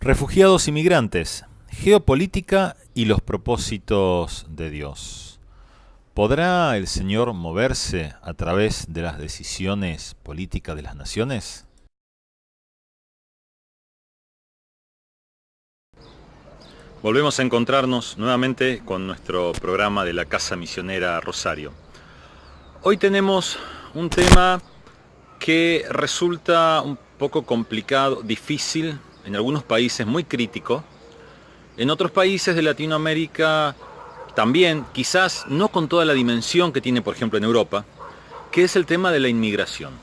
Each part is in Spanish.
Refugiados y migrantes, geopolítica y los propósitos de Dios. ¿Podrá el Señor moverse a través de las decisiones políticas de las naciones? Volvemos a encontrarnos nuevamente con nuestro programa de la Casa Misionera Rosario. Hoy tenemos un tema que resulta un poco complicado, difícil, en algunos países muy crítico. En otros países de Latinoamérica también, quizás no con toda la dimensión que tiene, por ejemplo, en Europa, que es el tema de la inmigración.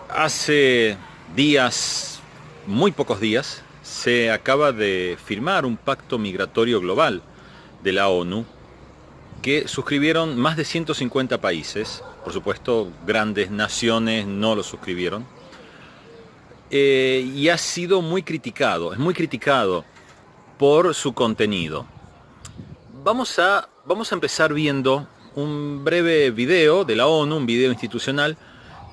Hace días, muy pocos días, se acaba de firmar un pacto migratorio global de la ONU que suscribieron más de 150 países. Por supuesto, grandes naciones no lo suscribieron. Y ha sido muy criticado, es muy criticado por su contenido. Vamos a empezar viendo un breve video de la ONU, un video institucional,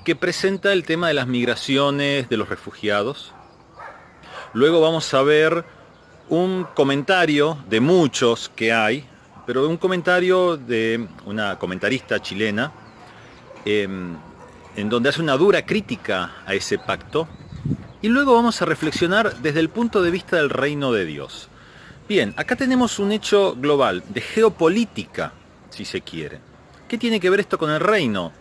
que presenta el tema de las migraciones, de los refugiados. Luego vamos a ver un comentario de muchos que hay, pero un comentario de una comentarista chilena, en donde hace una dura crítica a ese pacto. Y luego vamos a reflexionar desde el punto de vista del reino de Dios. Bien, acá tenemos un hecho global, de geopolítica, si se quiere. ¿Qué tiene que ver esto con el reino?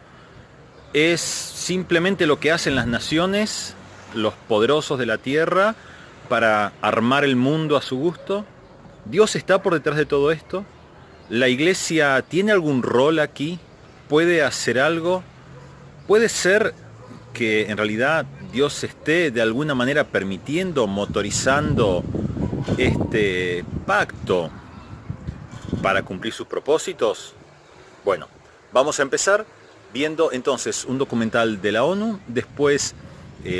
¿Es simplemente lo que hacen las naciones, los poderosos de la tierra, para armar el mundo a su gusto? ¿Dios está por detrás de todo esto? ¿La iglesia tiene algún rol aquí? ¿Puede hacer algo? ¿Puede ser que en realidad Dios esté de alguna manera permitiendo, motorizando este pacto para cumplir sus propósitos? Bueno, vamos a empezar viendo entonces un documental de la ONU, después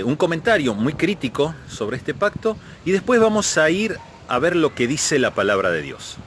un comentario muy crítico sobre este pacto y después vamos a ir a ver lo que dice la palabra de Dios.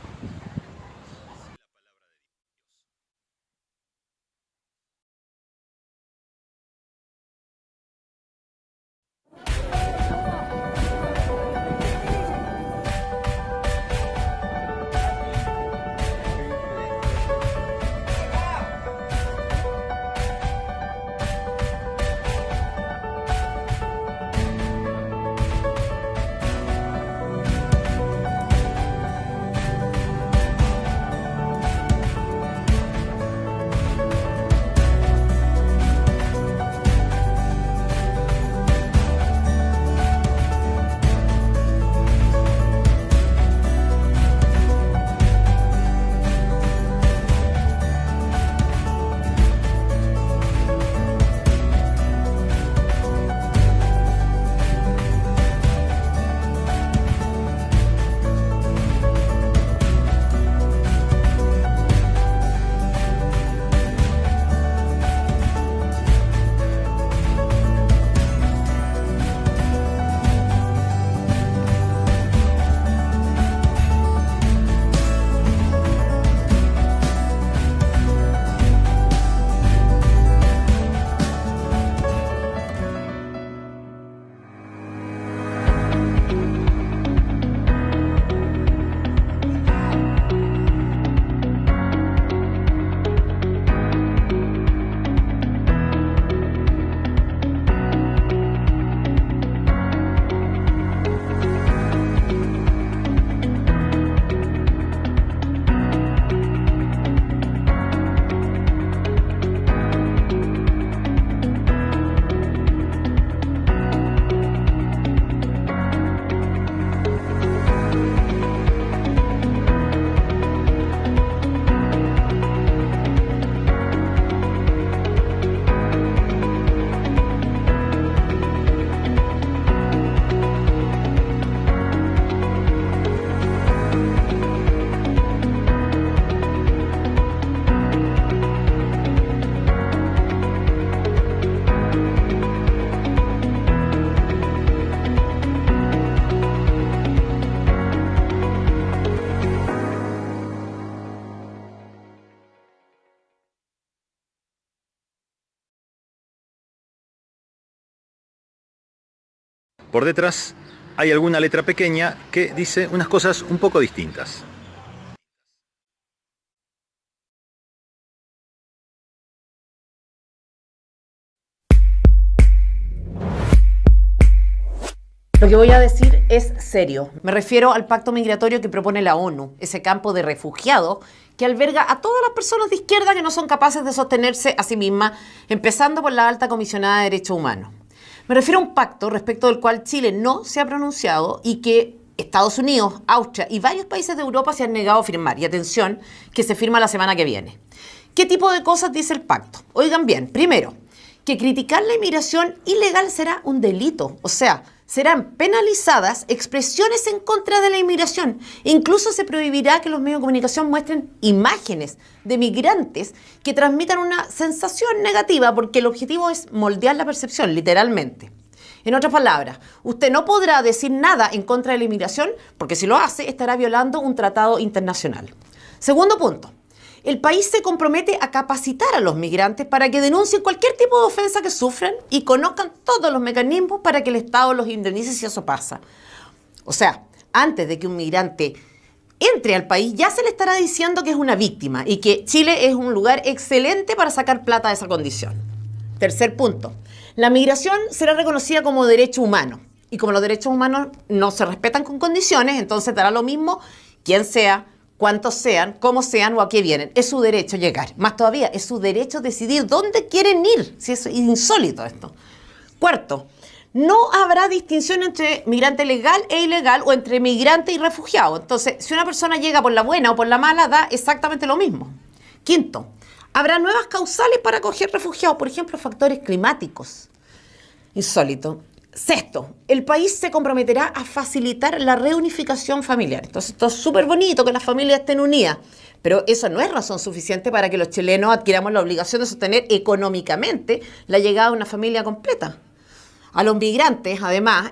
Por detrás hay alguna letra pequeña que dice unas cosas un poco distintas. Lo que voy a decir es serio. Me refiero al pacto migratorio que propone la ONU, ese campo de refugiados que alberga a todas las personas de izquierda que no son capaces de sostenerse a sí mismas, empezando por la alta comisionada de derechos humanos. Me refiero a un pacto respecto del cual Chile no se ha pronunciado y que Estados Unidos, Austria y varios países de Europa se han negado a firmar. Y atención, que se firma la semana que viene. ¿Qué tipo de cosas dice el pacto? Oigan bien, primero, que criticar la inmigración ilegal será un delito, o sea, serán penalizadas expresiones en contra de la inmigración. Incluso se prohibirá que los medios de comunicación muestren imágenes de migrantes que transmitan una sensación negativa, porque el objetivo es moldear la percepción, literalmente. En otras palabras, usted no podrá decir nada en contra de la inmigración, porque si lo hace estará violando un tratado internacional. Segundo punto. El país se compromete a capacitar a los migrantes para que denuncien cualquier tipo de ofensa que sufran y conozcan todos los mecanismos para que el Estado los indemnice si eso pasa. O sea, antes de que un migrante entre al país, ya se le estará diciendo que es una víctima y que Chile es un lugar excelente para sacar plata de esa condición. Tercer punto. La migración será reconocida como derecho humano. Y como los derechos humanos no se respetan con condiciones, entonces dará lo mismo quién sea, cuántos sean, cómo sean o a qué vienen. Es su derecho llegar. Más todavía, es su derecho decidir dónde quieren ir. Si es insólito esto. Cuarto, no habrá distinción entre migrante legal e ilegal o entre migrante y refugiado. Entonces, si una persona llega por la buena o por la mala, da exactamente lo mismo. Quinto, habrá nuevas causales para acoger refugiados, por ejemplo, factores climáticos. Insólito. Sexto, el país se comprometerá a facilitar la reunificación familiar. Entonces, esto es súper bonito, que las familias estén unidas, pero eso no es razón suficiente para que los chilenos adquiramos la obligación de sostener económicamente la llegada de una familia completa. A los migrantes, además,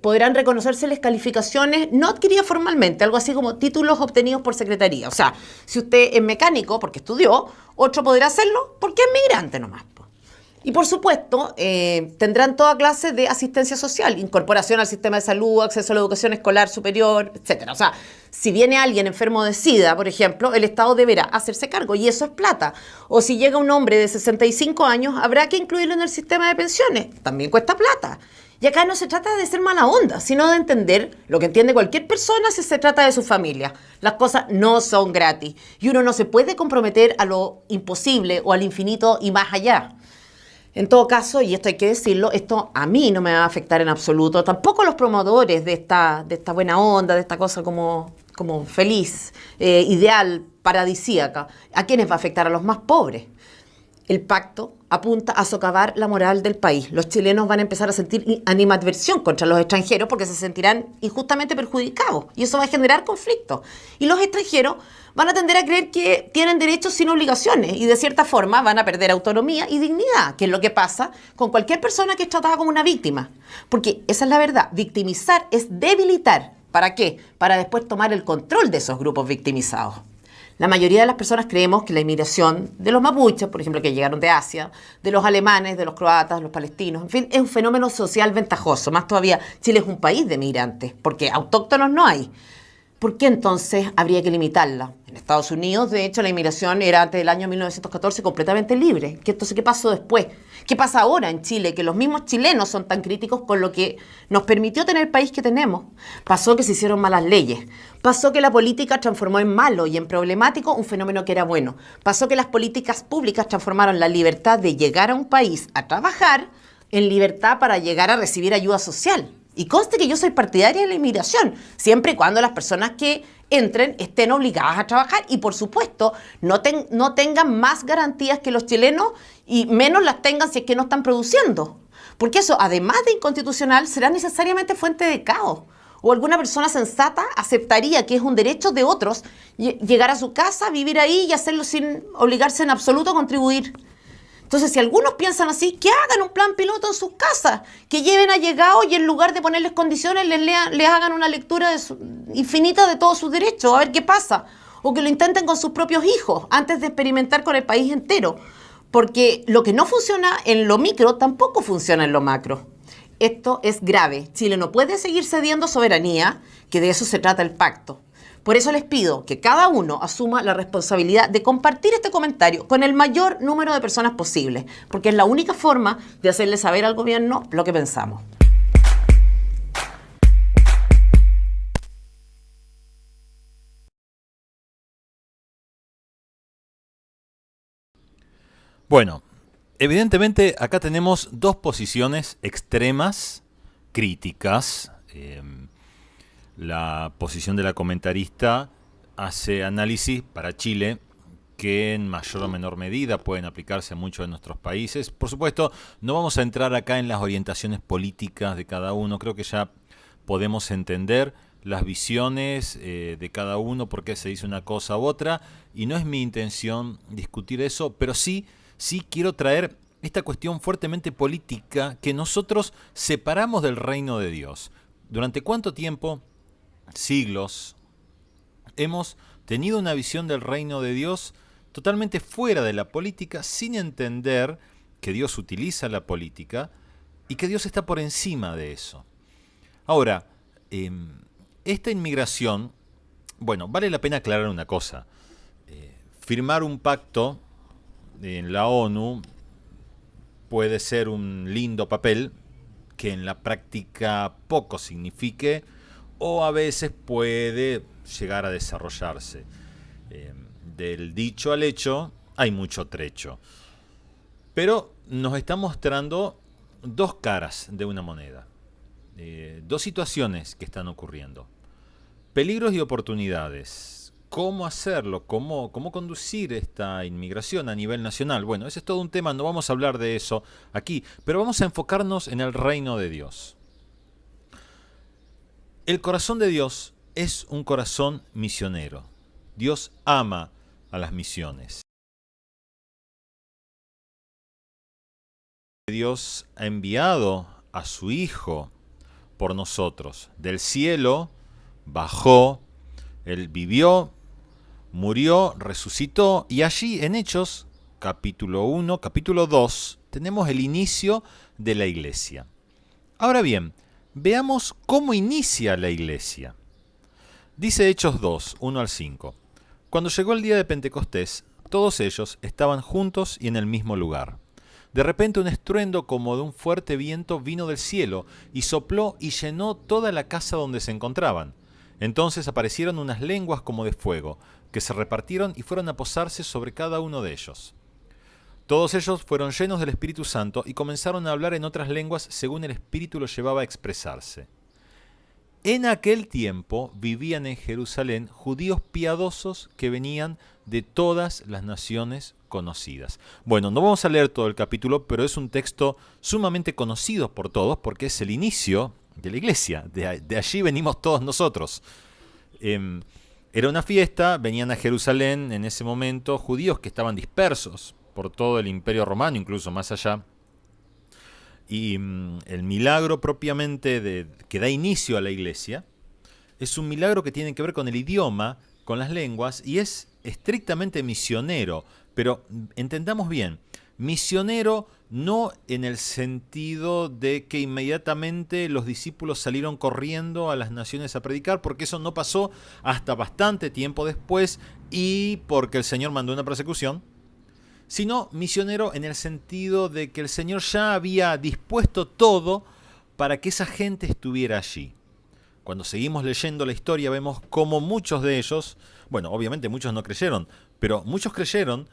podrán reconocérseles calificaciones no adquiridas formalmente, algo así como títulos obtenidos por secretaría. O sea, si usted es mecánico porque estudió, otro podrá hacerlo porque es migrante nomás. Y por supuesto, tendrán toda clase de asistencia social, incorporación al sistema de salud, acceso a la educación escolar superior, etcétera. O sea, si viene alguien enfermo de SIDA, por ejemplo, el Estado deberá hacerse cargo y eso es plata. O si llega un hombre de 65 años, habrá que incluirlo en el sistema de pensiones. También cuesta plata. Y acá no se trata de ser mala onda, sino de entender lo que entiende cualquier persona si se trata de su familia. Las cosas no son gratis y uno no se puede comprometer a lo imposible o al infinito y más allá. En todo caso, y esto hay que decirlo, esto a mí no me va a afectar en absoluto, tampoco a los promotores de esta buena onda, de esta cosa como feliz, ideal, paradisíaca. ¿A quiénes va a afectar? A los más pobres. El pacto apunta a socavar la moral del país. Los chilenos van a empezar a sentir animadversión contra los extranjeros porque se sentirán injustamente perjudicados y eso va a generar conflictos. Y los extranjeros van a tender a creer que tienen derechos sin obligaciones y de cierta forma van a perder autonomía y dignidad, que es lo que pasa con cualquier persona que es tratada como una víctima. Porque esa es la verdad, victimizar es debilitar. ¿Para qué? Para después tomar el control de esos grupos victimizados. La mayoría de las personas creemos que la inmigración de los mapuches, por ejemplo, que llegaron de Asia, de los alemanes, de los croatas, de los palestinos, en fin, es un fenómeno social ventajoso. Más todavía, Chile es un país de migrantes, porque autóctonos no hay. ¿Por qué entonces habría que limitarla? En Estados Unidos, de hecho, la inmigración era antes del año 1914 completamente libre. Entonces, ¿qué pasó después? ¿Qué pasa ahora en Chile? Que los mismos chilenos son tan críticos con lo que nos permitió tener el país que tenemos. Pasó que se hicieron malas leyes. Pasó que la política transformó en malo y en problemático un fenómeno que era bueno. Pasó que las políticas públicas transformaron la libertad de llegar a un país a trabajar en libertad para llegar a recibir ayuda social. Y conste que yo soy partidaria de la inmigración, siempre y cuando las personas que entren estén obligadas a trabajar y, por supuesto, no tengan más garantías que los chilenos y menos las tengan si es que no están produciendo. Porque eso, además de inconstitucional, será necesariamente fuente de caos. O alguna persona sensata aceptaría que es un derecho de otros llegar a su casa, vivir ahí y hacerlo sin obligarse en absoluto a contribuir. Entonces, si algunos piensan así, que hagan un plan piloto en sus casas, que lleven allegados y en lugar de ponerles condiciones, les hagan una lectura infinita de todos sus derechos, a ver qué pasa. O que lo intenten con sus propios hijos, antes de experimentar con el país entero. Porque lo que no funciona en lo micro, tampoco funciona en lo macro. Esto es grave. Chile no puede seguir cediendo soberanía, que de eso se trata el pacto. Por eso les pido que cada uno asuma la responsabilidad de compartir este comentario con el mayor número de personas posible, porque es la única forma de hacerle saber al gobierno lo que pensamos. Bueno, evidentemente acá tenemos dos posiciones extremas, críticas. La posición de la comentarista hace análisis para Chile que en mayor o menor medida pueden aplicarse a muchos de nuestros países. Por supuesto, no vamos a entrar acá en las orientaciones políticas de cada uno. Creo que ya podemos entender las visiones de cada uno, por qué se dice una cosa u otra. Y no es mi intención discutir eso, pero sí quiero traer esta cuestión fuertemente política que nosotros separamos del reino de Dios. ¿Durante cuánto tiempo? Siglos, hemos tenido una visión del reino de Dios totalmente fuera de la política, sin entender que Dios utiliza la política y que Dios está por encima de eso. Ahora, esta inmigración, bueno, vale la pena aclarar una cosa. Firmar un pacto en la ONU puede ser un lindo papel que en la práctica poco signifique, o a veces puede llegar a desarrollarse. Del dicho al hecho hay mucho trecho. Pero nos está mostrando dos caras de una moneda. Dos situaciones que están ocurriendo. Peligros y oportunidades. ¿Cómo hacerlo? ¿Cómo conducir esta inmigración a nivel nacional? Bueno, ese es todo un tema, no vamos a hablar de eso aquí, pero vamos a enfocarnos en el reino de Dios. El corazón de Dios es un corazón misionero. Dios ama a las misiones. Dios ha enviado a su Hijo por nosotros. Del cielo bajó, Él vivió, murió, resucitó, y allí en Hechos, capítulo 1, capítulo 2, tenemos el inicio de la iglesia. Ahora bien, veamos cómo inicia la iglesia. Dice Hechos 2, 1 al 5. Cuando llegó el día de Pentecostés, todos ellos estaban juntos y en el mismo lugar. De repente un estruendo como de un fuerte viento vino del cielo y sopló y llenó toda la casa donde se encontraban. Entonces aparecieron unas lenguas como de fuego, que se repartieron y fueron a posarse sobre cada uno de ellos. Todos ellos fueron llenos del Espíritu Santo y comenzaron a hablar en otras lenguas según el Espíritu los llevaba a expresarse. En aquel tiempo vivían en Jerusalén judíos piadosos que venían de todas las naciones conocidas. Bueno, no vamos a leer todo el capítulo, pero es un texto sumamente conocido por todos porque es el inicio de la iglesia. De allí venimos todos nosotros. Era una fiesta, venían a Jerusalén en ese momento judíos que estaban dispersos por todo el Imperio Romano, incluso más allá. Y el milagro propiamente que da inicio a la iglesia es un milagro que tiene que ver con el idioma, con las lenguas, y es estrictamente misionero. Pero entendamos bien, misionero no en el sentido de que inmediatamente los discípulos salieron corriendo a las naciones a predicar, porque eso no pasó hasta bastante tiempo después y porque el Señor mandó una persecución, sino misionero en el sentido de que el Señor ya había dispuesto todo para que esa gente estuviera allí. Cuando seguimos leyendo la historia vemos cómo muchos de ellos, bueno, obviamente muchos no creyeron, pero muchos creyeron,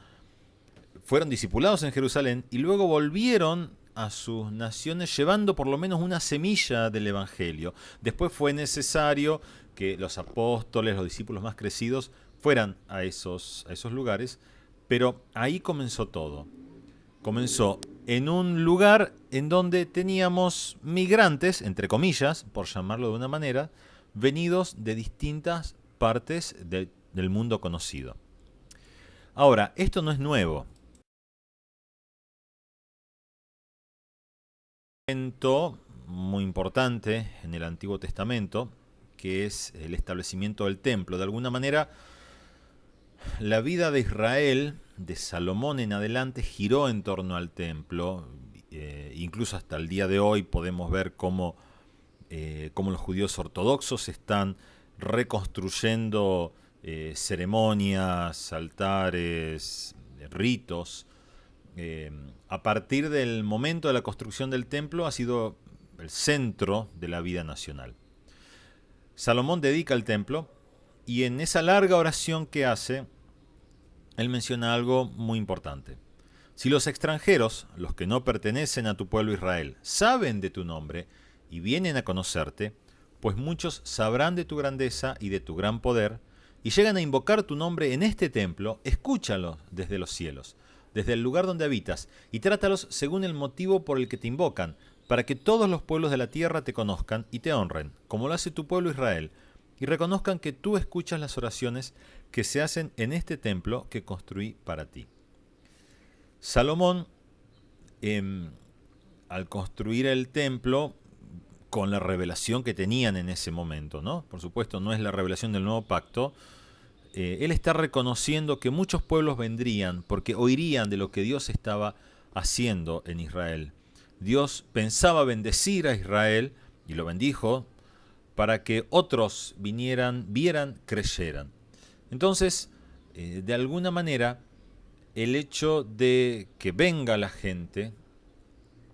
fueron discipulados en Jerusalén y luego volvieron a sus naciones llevando por lo menos una semilla del Evangelio. Después fue necesario que los apóstoles, los discípulos más crecidos, fueran a esos lugares, pero ahí comenzó todo. Comenzó en un lugar en donde teníamos migrantes, entre comillas, por llamarlo de una manera, venidos de distintas partes del mundo conocido. Ahora, esto no es nuevo. Un evento muy importante en el Antiguo Testamento, que es el establecimiento del templo. De alguna manera, la vida de Israel, de Salomón en adelante, giró en torno al templo incluso hasta el día de hoy podemos ver cómo los judíos ortodoxos están reconstruyendo ceremonias, altares, ritos. A partir del momento de la construcción del templo ha sido el centro de la vida nacional. Salomón dedica el templo y en esa larga oración que hace, él menciona algo muy importante. Si los extranjeros, los que no pertenecen a tu pueblo Israel, saben de tu nombre y vienen a conocerte, pues muchos sabrán de tu grandeza y de tu gran poder, y llegan a invocar tu nombre en este templo, escúchalos desde los cielos, desde el lugar donde habitas, y trátalos según el motivo por el que te invocan, para que todos los pueblos de la tierra te conozcan y te honren, como lo hace tu pueblo Israel, y reconozcan que tú escuchas las oraciones que se hacen en este templo que construí para ti. Salomón, al construir el templo, con la revelación que tenían en ese momento, ¿no? Por supuesto, no es la revelación del nuevo pacto. Él está reconociendo que muchos pueblos vendrían porque oirían de lo que Dios estaba haciendo en Israel. Dios pensaba bendecir a Israel y lo bendijo para que otros vinieran, vieran, creyeran. Entonces, de alguna manera, el hecho de que venga la gente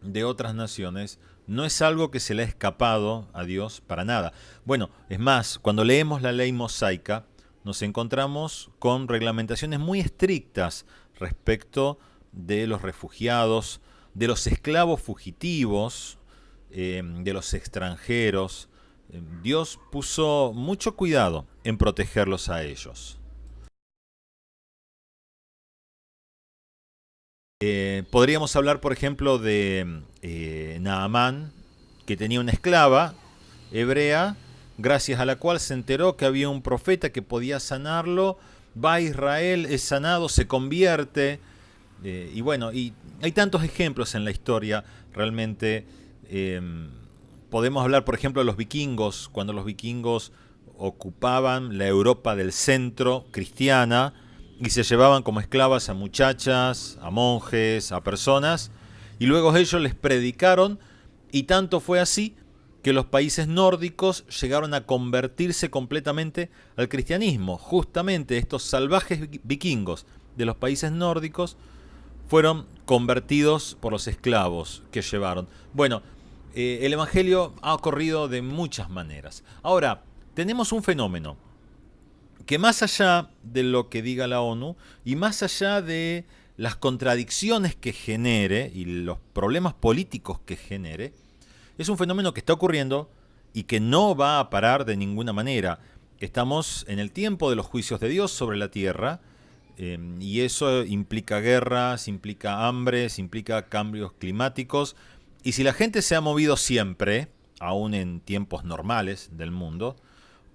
de otras naciones no es algo que se le ha escapado a Dios para nada. Bueno, es más, cuando leemos la ley mosaica, nos encontramos con reglamentaciones muy estrictas respecto de los refugiados, de los esclavos fugitivos, de los extranjeros. Dios puso mucho cuidado en protegerlos a ellos. Podríamos hablar, por ejemplo, de Naamán, que tenía una esclava hebrea, gracias a la cual se enteró que había un profeta que podía sanarlo. Va a Israel, es sanado, se convierte. Y bueno, y hay tantos ejemplos en la historia, realmente. Podemos hablar, por ejemplo, de los vikingos, cuando los vikingos ocupaban la Europa del centro cristiana y se llevaban como esclavas a muchachas, a monjes, a personas, y luego ellos les predicaron, y tanto fue así que los países nórdicos llegaron a convertirse completamente al cristianismo. Justamente estos salvajes vikingos de los países nórdicos fueron convertidos por los esclavos que llevaron. Bueno, el Evangelio ha ocurrido de muchas maneras. Ahora, tenemos un fenómeno que más allá de lo que diga la ONU y más allá de las contradicciones que genere y los problemas políticos que genere, es un fenómeno que está ocurriendo y que no va a parar de ninguna manera. Estamos en el tiempo de los juicios de Dios sobre la tierra, y eso implica guerras, implica hambres, implica cambios climáticos. Y si la gente se ha movido siempre, aún en tiempos normales del mundo,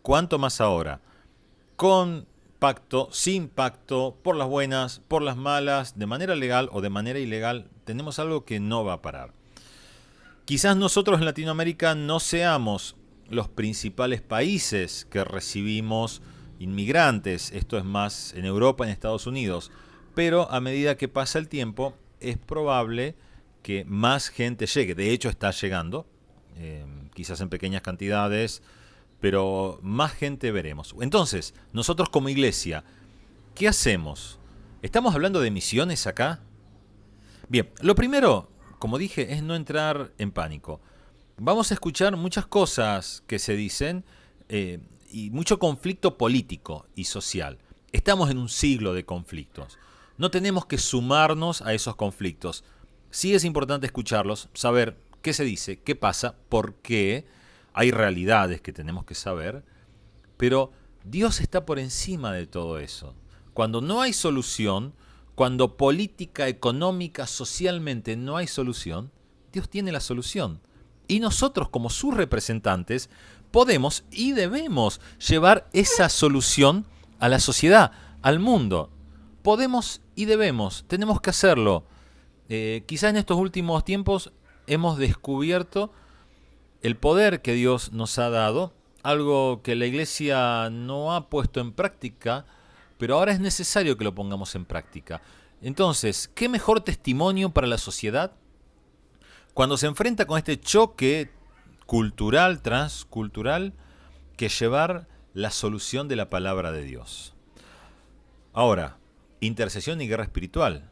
¿cuánto más ahora? Con pacto, sin pacto, por las buenas, por las malas, de manera legal o de manera ilegal, tenemos algo que no va a parar. Quizás nosotros en Latinoamérica no seamos los principales países que recibimos inmigrantes, esto es más en Europa, en Estados Unidos, pero a medida que pasa el tiempo es probable que más gente llegue. De hecho está llegando, quizás en pequeñas cantidades, pero más gente veremos. Entonces, nosotros como iglesia, ¿qué hacemos? ¿Estamos hablando de misiones acá? Bien, lo primero, como dije, es no entrar en pánico. Vamos a escuchar muchas cosas que se dicen y mucho conflicto político y social. Estamos en un siglo de conflictos. No tenemos que sumarnos a esos conflictos. Sí es importante escucharlos, saber qué se dice, qué pasa, por qué. Hay realidades que tenemos que saber, pero Dios está por encima de todo eso. Cuando no hay solución, cuando política, económica, socialmente no hay solución, Dios tiene la solución. Y nosotros como sus representantes podemos y debemos llevar esa solución a la sociedad, al mundo. Podemos y debemos, tenemos que hacerlo. Quizá en estos últimos tiempos hemos descubierto el poder que Dios nos ha dado, algo que la iglesia no ha puesto en práctica, pero ahora es necesario que lo pongamos en práctica. Entonces, ¿qué mejor testimonio para la sociedad cuando se enfrenta con este choque cultural, transcultural, que llevar la solución de la palabra de Dios. Ahora, intercesión y guerra espiritual.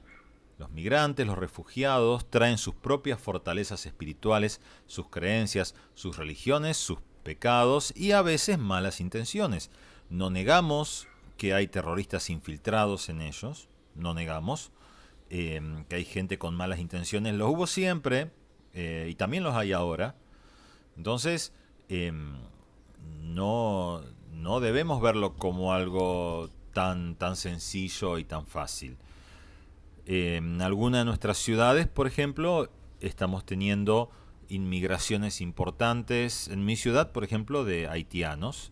Los migrantes, los refugiados, traen sus propias fortalezas espirituales, sus creencias, sus religiones, sus pecados y a veces malas intenciones. No negamos que hay terroristas infiltrados en ellos, no negamos que hay gente con malas intenciones, los hubo siempre y también los hay ahora. Entonces, no debemos verlo como algo tan sencillo y tan fácil. En algunas de nuestras ciudades, por ejemplo, estamos teniendo inmigraciones importantes. En mi ciudad, por ejemplo, de haitianos.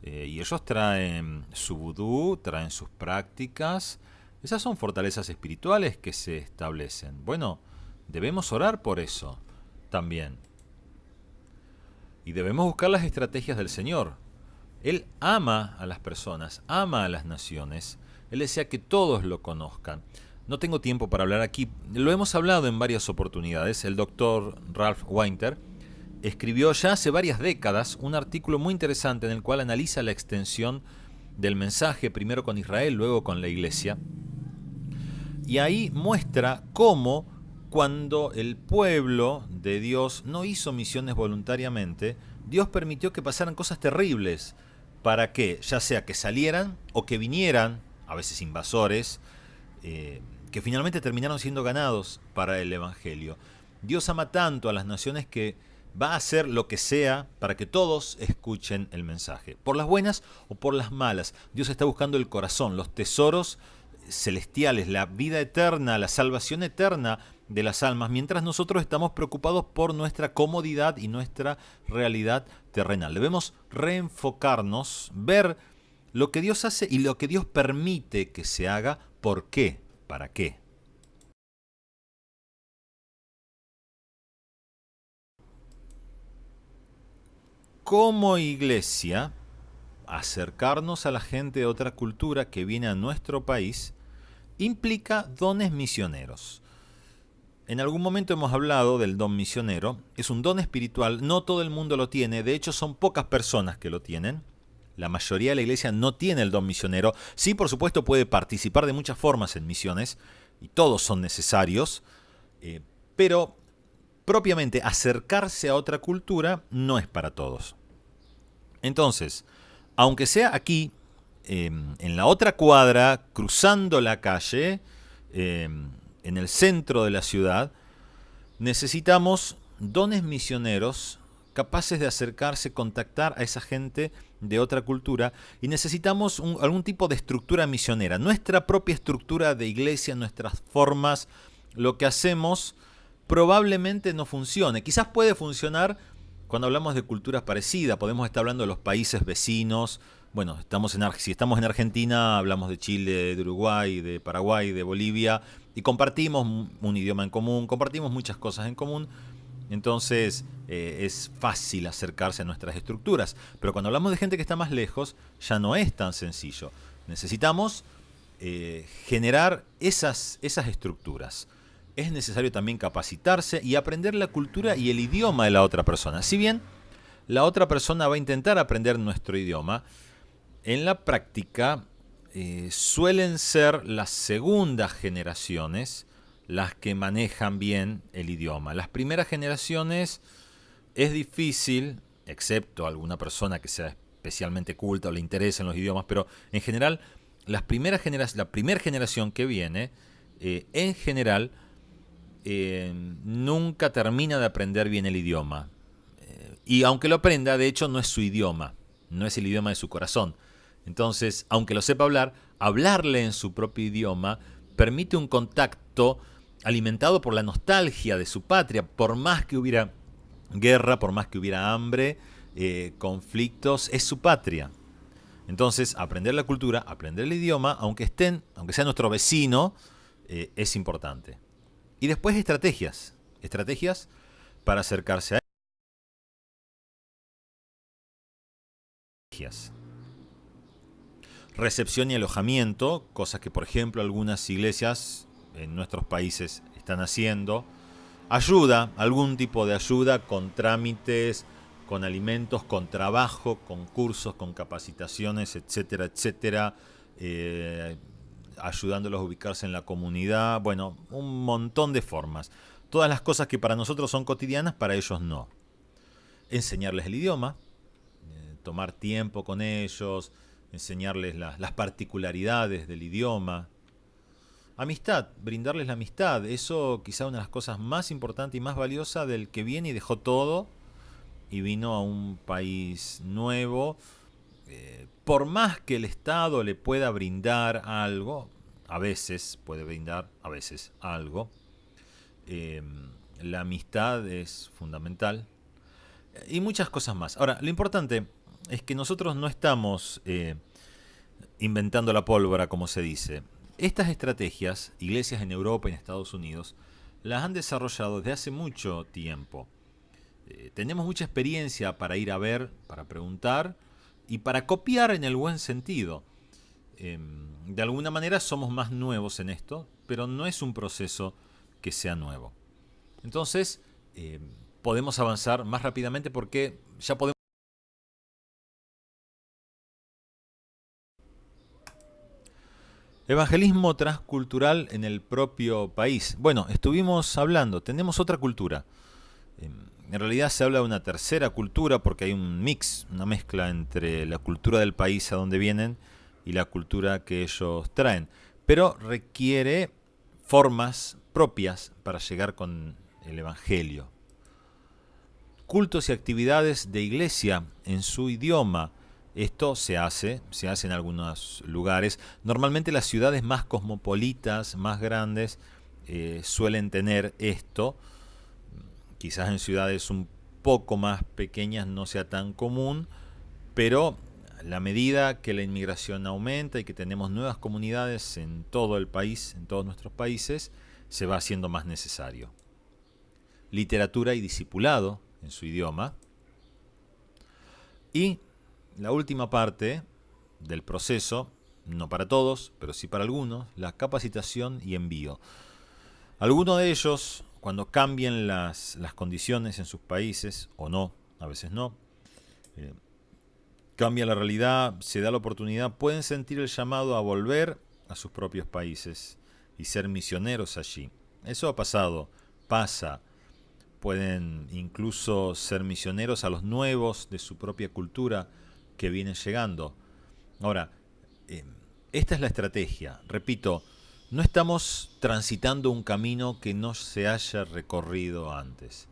Y ellos traen su vudú, traen sus prácticas. Esas son fortalezas espirituales que se establecen. Bueno, debemos orar por eso también. Y debemos buscar las estrategias del Señor. Él ama a las personas, ama a las naciones. Él desea que todos lo conozcan. No tengo tiempo para hablar aquí. Lo hemos hablado en varias oportunidades. El doctor Ralph Winter escribió ya hace varias décadas un artículo muy interesante en el cual analiza la extensión del mensaje, primero con Israel, luego con la Iglesia. Y ahí muestra cómo cuando el pueblo de Dios no hizo misiones voluntariamente, Dios permitió que pasaran cosas terribles para que, ya sea que salieran o que vinieran, a veces invasores, que finalmente terminaron siendo ganados para el Evangelio. Dios ama tanto a las naciones que va a hacer lo que sea para que todos escuchen el mensaje, por las buenas o por las malas. Dios está buscando el corazón, los tesoros celestiales, la vida eterna, la salvación eterna de las almas, mientras nosotros estamos preocupados por nuestra comodidad y nuestra realidad terrenal. Debemos reenfocarnos, ver lo que Dios hace y lo que Dios permite que se haga. ¿Por qué? ¿Para qué? Como iglesia, acercarnos a la gente de otra cultura que viene a nuestro país implica dones misioneros. En algún momento hemos hablado del don misionero. Es un don espiritual, no todo el mundo lo tiene, de hecho son pocas personas que lo tienen. La mayoría de la iglesia no tiene el don misionero. Sí, por supuesto, puede participar de muchas formas en misiones, y todos son necesarios, pero propiamente acercarse a otra cultura no es para todos. Entonces, aunque sea aquí, en la otra cuadra, cruzando la calle, en el centro de la ciudad, necesitamos dones misioneros capaces de acercarse, contactar a esa gente de otra cultura, y necesitamos algún tipo de estructura misionera, nuestra propia estructura de iglesia, nuestras formas, lo que hacemos probablemente no funcione. Quizás puede funcionar cuando hablamos de culturas parecidas, podemos estar hablando de los países vecinos. Bueno, si estamos en Argentina, hablamos de Chile, de Uruguay, de Paraguay, de Bolivia, y compartimos un idioma en común, compartimos muchas cosas en común. Entonces es fácil acercarse a nuestras estructuras. Pero cuando hablamos de gente que está más lejos, ya no es tan sencillo. Necesitamos generar esas estructuras. Es necesario también capacitarse y aprender la cultura y el idioma de la otra persona. Si bien la otra persona va a intentar aprender nuestro idioma, en la práctica suelen ser las segundas generaciones las que manejan bien el idioma. Las primeras generaciones es difícil, excepto alguna persona que sea especialmente culta o le interesen los idiomas, pero en general la primera generación que viene, en general, nunca termina de aprender bien el idioma. Y aunque lo aprenda, de hecho no es su idioma, no es el idioma de su corazón. Entonces, aunque lo sepa hablar, hablarle en su propio idioma permite un contacto alimentado por la nostalgia de su patria, por más que hubiera guerra, por más que hubiera hambre, conflictos, es su patria. Entonces, aprender la cultura, aprender el idioma, aunque sea nuestro vecino, es importante. Y después estrategias para acercarse a ellas. Recepción y alojamiento, cosas que por ejemplo algunas iglesias en nuestros países están haciendo. ayuda, algún tipo de ayuda con trámites, con alimentos, con trabajo, con cursos, con capacitaciones, etcétera, etcétera, ayudándolos a ubicarse en la comunidad, bueno, un montón de formas. Todas las cosas que para nosotros son cotidianas, para ellos no. Enseñarles el idioma, tomar tiempo con ellos, enseñarles las particularidades del idioma. Amistad, brindarles la amistad, eso quizá una de las cosas más importantes y más valiosas del que viene y dejó todo y vino a un país nuevo. Por más que el Estado le pueda brindar algo, a veces puede brindar, a veces algo, la amistad es fundamental y muchas cosas más. Ahora, lo importante es que nosotros no estamos inventando la pólvora, como se dice. Estas estrategias, iglesias en Europa y en Estados Unidos, las han desarrollado desde hace mucho tiempo. Tenemos mucha experiencia para ir a ver, para preguntar y para copiar en el buen sentido. De alguna manera somos más nuevos en esto, pero no es un proceso que sea nuevo. Entonces, podemos avanzar más rápidamente porque ya podemos... Evangelismo transcultural en el propio país. Bueno, estuvimos hablando, tenemos otra cultura. En realidad se habla de una tercera cultura porque hay un mix, una mezcla entre la cultura del país a donde vienen y la cultura que ellos traen. Pero requiere formas propias para llegar con el Evangelio. Cultos y actividades de iglesia en su idioma. Esto se hace en algunos lugares. Normalmente las ciudades más cosmopolitas, más grandes, suelen tener esto. Quizás en ciudades un poco más pequeñas no sea tan común, pero a la medida que la inmigración aumenta y que tenemos nuevas comunidades en todo el país, en todos nuestros países, se va haciendo más necesario. Literatura y discipulado en su idioma. Y la última parte del proceso, no para todos, pero sí para algunos, la capacitación y envío. Algunos de ellos, cuando cambien las condiciones en sus países, o no, a veces no, cambia la realidad, se da la oportunidad, pueden sentir el llamado a volver a sus propios países y ser misioneros allí. Eso ha pasado, pasa. Pueden incluso ser misioneros a los nuevos de su propia cultura que vienen llegando. Ahora, esta es la estrategia. Repito, no estamos transitando un camino que no se haya recorrido antes.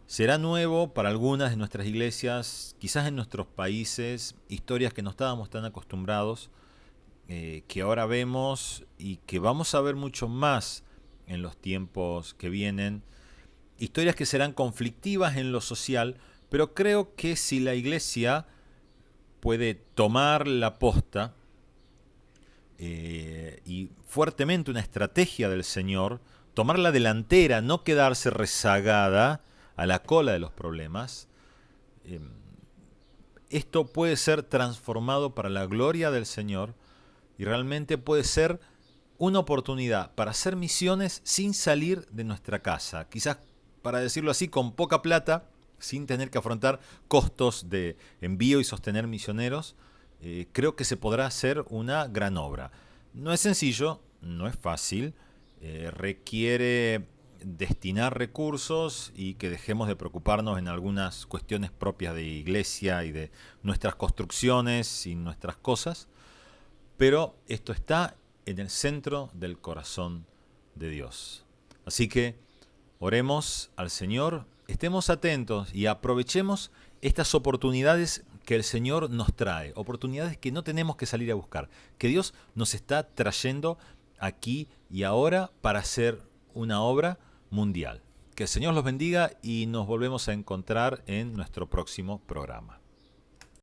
Será nuevo para algunas de nuestras iglesias, quizás en nuestros países, historias que no estábamos tan acostumbrados, que ahora vemos y que vamos a ver mucho más en los tiempos que vienen. Historias que serán conflictivas en lo social, pero creo que si la iglesia puede tomar la posta y fuertemente una estrategia del Señor, tomar la delantera, no quedarse rezagada a la cola de los problemas, esto puede ser transformado para la gloria del Señor y realmente puede ser una oportunidad para hacer misiones sin salir de nuestra casa. Quizás, para decirlo así, con poca plata, sin tener que afrontar costos de envío y sostener misioneros, creo que se podrá hacer una gran obra. No es sencillo, no es fácil, requiere destinar recursos y que dejemos de preocuparnos en algunas cuestiones propias de iglesia y de nuestras construcciones y nuestras cosas, pero esto está en el centro del corazón de Dios. Así que oremos al Señor, estemos atentos y aprovechemos estas oportunidades que el Señor nos trae, oportunidades que no tenemos que salir a buscar, que Dios nos está trayendo aquí y ahora para hacer una obra mundial. Que el Señor los bendiga y nos volvemos a encontrar en nuestro próximo programa.